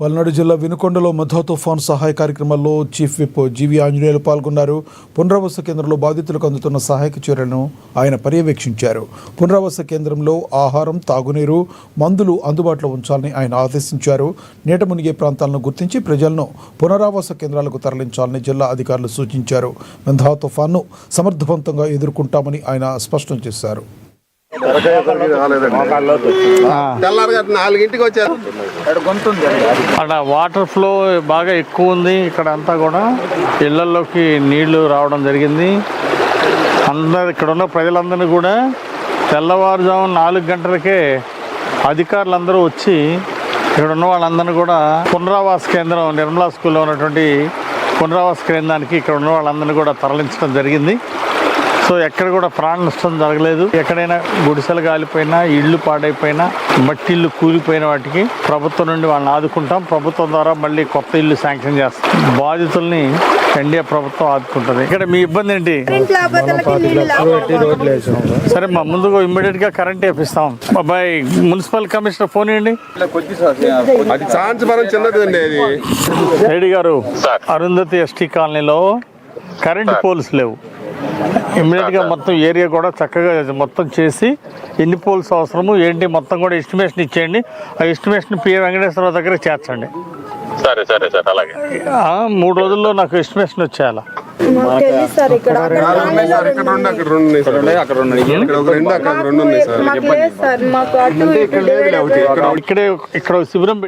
పల్నాడు జిల్లా వినుకొండలో మధా తుఫాన్ సహాయ కార్యక్రమాల్లో చీఫ్ విప్ జీవి ఆంజనేయులు పాల్గొన్నారు. పునరావాస కేంద్రంలో బాధితులకు అందుతున్న సహాయక చర్యలను ఆయన పర్యవేక్షించారు. పునరావాస కేంద్రంలో ఆహారం, తాగునీరు, మందులు అందుబాటులో ఉంచాలని ఆయన ఆదేశించారు. నీట మునిగే ప్రాంతాలను గుర్తించి ప్రజలను పునరావాస కేంద్రాలకు తరలించాలని జిల్లా అధికారులు సూచించారు. మధా తుఫాన్ను సమర్థవంతంగా ఎదుర్కొంటామని ఆయన స్పష్టం చేశారు. అక్కడ వాటర్ ఫ్లో బాగా ఎక్కువ ఉంది. ఇక్కడ అంతా కూడా ఇళ్లలోకి నీళ్లు రావడం జరిగింది. అందరు ఇక్కడ ఉన్న ప్రజలందరినీ కూడా తెల్లవారుజాము 4 గంటలకే అధికారులందరూ వచ్చి ఇక్కడ ఉన్న వాళ్ళందరినీ కూడా పునరావాస కేంద్రం నిర్మలా స్కూల్లో ఉన్నటువంటి పునరావాస కేంద్రానికి ఇక్కడ ఉన్న వాళ్ళందరినీ కూడా తరలించడం జరిగింది. సో ఎక్కడ కూడా ప్రాణ నష్టం జరగలేదు. ఎక్కడైనా గుడిసెలు కాలిపోయినా, ఇళ్ళు పాడైపోయినా, మట్టి ఇళ్ళు కూలిపోయిన వాటికి ప్రభుత్వం నుండి వాళ్ళని ఆదుకుంటాం. ప్రభుత్వం ద్వారా మళ్ళీ కొత్త ఇల్లు శాంక్షన్ చేస్తాం. బాధితుల్ని ఎన్డీఏ ప్రభుత్వం ఆదుకుంటుంది. ఇక్కడ మీ ఇబ్బంది ఏంటి? సరే మా ముందుగా ఇమ్మీడియట్ గా కరెంట్ వేపిస్తాం. అబ్బాయి మున్సిపల్ కమిషనర్ ఫోన్ ఇవ్వండి. రెడ్డి గారు, అరుంధతి ఎస్టీ కాలనీలో కరెంట్ పోల్స్ లేవు. ఇమ్మీడియట్గా మొత్తం ఏరియా కూడా చక్కగా మొత్తం చేసి ఎన్ని పోల్స్ అవసరము ఏంటి మొత్తం కూడా ఎస్టిమేషన్ ఇచ్చేయండి. ఆ ఎస్టిమేషన్ పిఏ వెంకటేశ్వరరావు దగ్గర చేర్చండి. సరే సరే సార్, అలాగే 3 రోజుల్లో నాకు ఎస్టిమేషన్ వచ్చేయాలా. ఇక్కడ శిబిరం